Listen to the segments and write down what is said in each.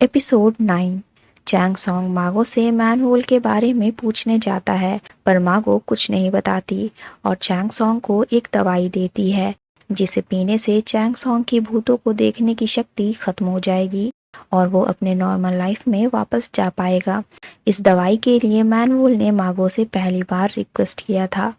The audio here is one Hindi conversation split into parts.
एपिसोड 9। चैंग सॉन्ग मागो से मैनहोल के बारे में पूछने जाता है, पर मागो कुछ नहीं बताती और चैंग सॉन्ग को एक दवाई देती है जिसे पीने से चैंग सॉन्ग की भूतों को देखने की शक्ति खत्म हो जाएगी और वो अपने नॉर्मल लाइफ में वापस जा पाएगा। इस दवाई के लिए मैनवोल ने मागो से पहली बार रिक्वेस्ट किया था।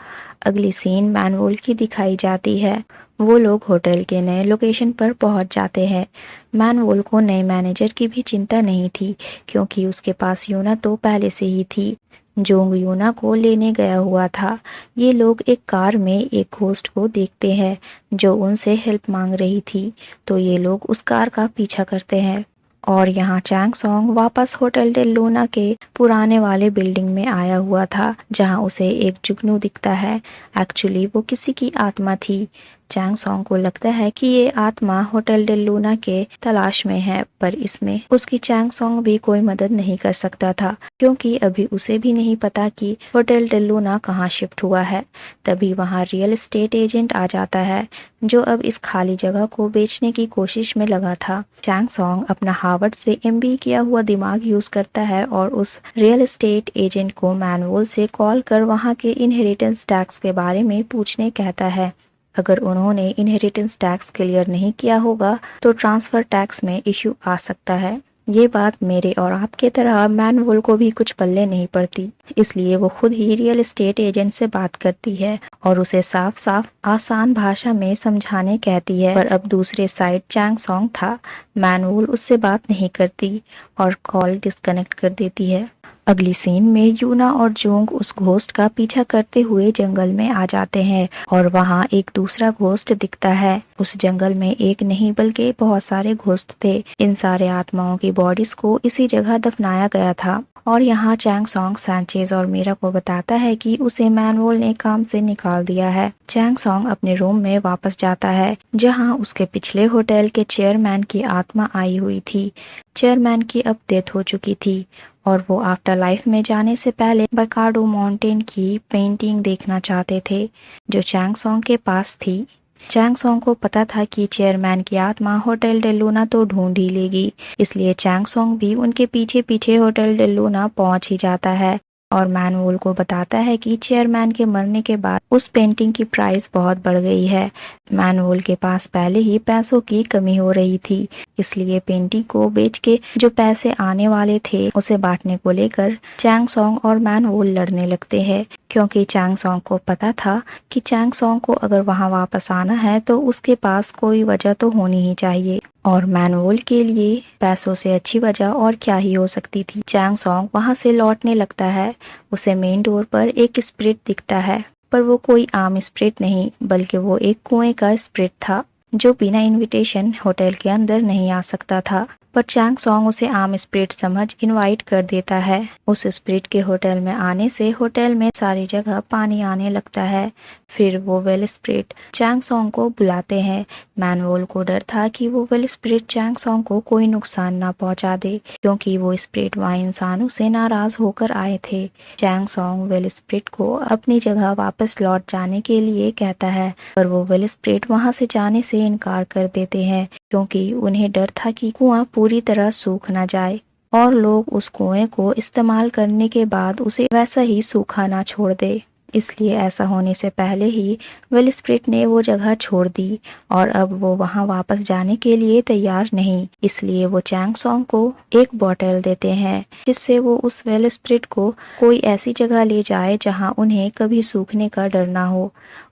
अगली सीन मैनवोल की दिखाई जाती है। वो लोग होटल के नए लोकेशन पर पहुंच जाते हैं। मैनवोल को नए मैनेजर की भी चिंता नहीं थी क्योंकि उसके पास यूना तो पहले से ही थी। जोंग यूना को लेने गया हुआ था। ये लोग एक कार में एक घोस्ट को देखते हैं जो उनसे हेल्प मांग रही थी, तो ये लोग उस कार का पीछा करते हैं और यहाँ चैंग सॉन्ग वापस होटल डेल लूना के पुराने वाले बिल्डिंग में आया हुआ था जहाँ उसे एक जुगनू दिखता है। एक्चुअली वो किसी की आत्मा थी। चैंग सॉन्ग को लगता है कि ये आत्मा होटल डेल लूना के तलाश में है, पर इसमें उसकी चैंग सॉन्ग भी कोई मदद नहीं कर सकता था क्योंकि अभी उसे भी नहीं पता कि होटल डेल लूना कहाँ शिफ्ट हुआ है। तभी वहाँ रियल एस्टेट एजेंट आ जाता है जो अब इस खाली जगह को बेचने की कोशिश में लगा था। चैंग सॉन्ग अपना हार्वर्ड से एमबीए किया हुआ दिमाग यूज करता है और उस रियल एस्टेट एजेंट को मैनवोल से कॉल कर वहाँ के इनहेरिटेंस टैक्स के बारे में पूछने कहता है। अगर उन्होंने इनहेरिटेंस टैक्स क्लियर नहीं किया होगा तो ट्रांसफर टैक्स में इश्यू आ सकता है। ये बात मेरे और आपके तरह मैनवोल को भी कुछ पल्ले नहीं पड़ती, इसलिए वो खुद ही रियल एस्टेट एजेंट से बात करती है और उसे साफ साफ आसान भाषा में समझाने कहती है। पर अब दूसरे साइड चैंग सॉन्ग था। मैनवोल उससे बात नहीं करती और कॉल डिस्कनेक्ट कर देती है। अगली सीन में यूना और जोंग उस घोस्ट का पीछा करते हुए जंगल में आ जाते हैं और वहाँ एक दूसरा घोस्ट दिखता है। उस जंगल में एक नहीं बल्कि बहुत सारे घोस्ट थे। इन सारे आत्माओं की बॉडीज को इसी जगह दफनाया गया था और यहाँ चैंग सॉन्ग सैंचेज और मीरा को बताता है कि उसे मैनवोल ने काम से निकाल दिया है। चैंग सॉन्ग अपने रूम में वापस जाता है जहाँ उसके पिछले होटल के चेयरमैन की आत्मा आई हुई थी। चेयरमैन की अब डेथ हो चुकी थी और वो आफ्टर लाइफ में जाने से पहले बकाडो माउंटेन की पेंटिंग देखना चाहते थे जो चैंग सॉन्ग के पास थी। चैंग सॉन्ग को पता था कि चेयरमैन की आत्मा होटल डेल लूना तो ढूंढ ही लेगी, इसलिए चैंग सॉन्ग भी उनके पीछे पीछे होटल डेल लूना पहुंच ही जाता है और मैनवोल को बताता है कि चेयरमैन के मरने के बाद उस पेंटिंग की प्राइस बहुत बढ़ गई है। मैनवोल के पास पहले ही पैसों की कमी हो रही थी, इसलिए पेंटिंग को बेच के जो पैसे आने वाले थे उसे बांटने को लेकर चैंग सॉन्ग और मैनवोल लड़ने लगते हैं क्योंकि चैंग सॉन्ग को पता था कि चैंग सॉन्ग को अगर वहां वापस आना है तो उसके पास कोई वजह तो होनी ही चाहिए और मैनवोल के लिए पैसों से अच्छी वजह और क्या ही हो सकती थी। चैंग सॉन्ग वहां से लौटने लगता है। उसे मेन डोर पर एक स्पिरिट दिखता है, पर वो कोई आम स्पिरिट नहीं बल्कि वो एक कुएं का स्पिरिट था जो बिना इनविटेशन होटल के अंदर नहीं आ सकता था। पर चैंग सॉन्ग उसे आम स्पिरिट समझ इनवाइट कर देता है। उस स्पिरिट के होटल में आने से होटल में सारी जगह पानी आने लगता है। फिर वो वेल स्पिरिट चैंग सॉन्ग को बुलाते हैं। मैनवोल को डर था कि वो वेल स्पिरिट चैंग सॉन्ग को कोई नुकसान ना पहुंचा दे क्योंकि वो स्पिरिट वहाँ इंसानों से नाराज होकर आए थे। चैंग सॉन्ग वेल स्पिरिट को अपनी जगह वापस लौट जाने के लिए कहता है, पर वो वेल स्पिरिट वहाँ से जाने से इनकार कर देते हैं क्योंकि उन्हें डर था कि कुआं पूरी तरह सूख ना जाए और लोग उस कुएं को इस्तेमाल करने के बाद उसे वैसा ही सूखा ना छोड़ दे। इसलिए ऐसा होने से पहले ही वेल स्पिरिट ने वो जगह छोड़ दी और अब वो वहां वापस जाने के लिए तैयार नहीं। इसलिए वो चैंग सॉन्ग को एक बॉटल देते हैं जिससे वो उस वेल स्पिरिट को कोई ऐसी जगह ले जाए जहां उन्हें कभी सूखने का डर ना हो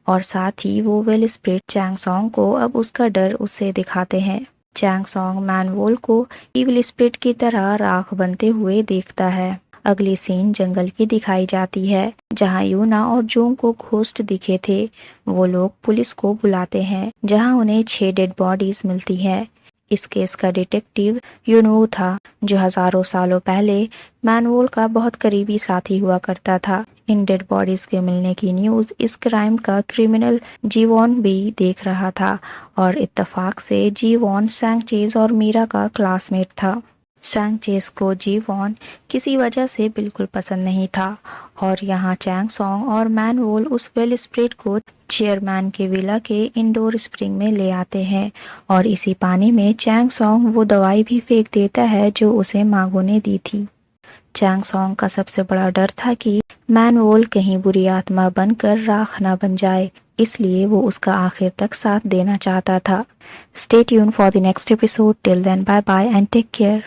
और साथ ही वो वेल स्पिरिट चैंग सॉन्ग को अब उसका डर उससे दिखाते हैं। चैंग सॉन्ग मैनवोल को इविल स्पिरिट की तरह राख बनते हुए देखता है। अगली सीन जंगल की दिखाई जाती है जहां यूना और जोंग को घोस्ट दिखे थे। वो लोग पुलिस को बुलाते हैं जहां उन्हें 6 डेड बॉडीज मिलती है। इस केस का डिटेक्टिव यूनवू था जो हजारों सालों पहले मैनवोल का बहुत करीबी साथी हुआ करता था। इन डेड बॉडीज के मिलने की न्यूज इस क्राइम का क्रिमिनल जीवॉन भी देख रहा था और इत्तेफाक से जीवॉन सैंचेज और मीरा का क्लासमेट था। सैंगचेज को जी वॉन किसी वजह से बिल्कुल पसंद नहीं था और यहाँ चैंग सॉन्ग और मैनवोल उस वेल स्प्रेड को चेयरमैन के विला के इंडोर स्प्रिंग में ले आते हैं और इसी पानी में चैंग सॉन्ग वो दवाई भी फेंक देता है जो उसे मांगो ने दी थी। चैंग सॉन्ग का सबसे बड़ा डर था कि मैनवोल कहीं बुरी आत्मा बनकर राख न बन जाए, इसलिए वो उसका आखिर तक साथ देना चाहता था। Stay tune for the next episode. Till then bye bye and take care.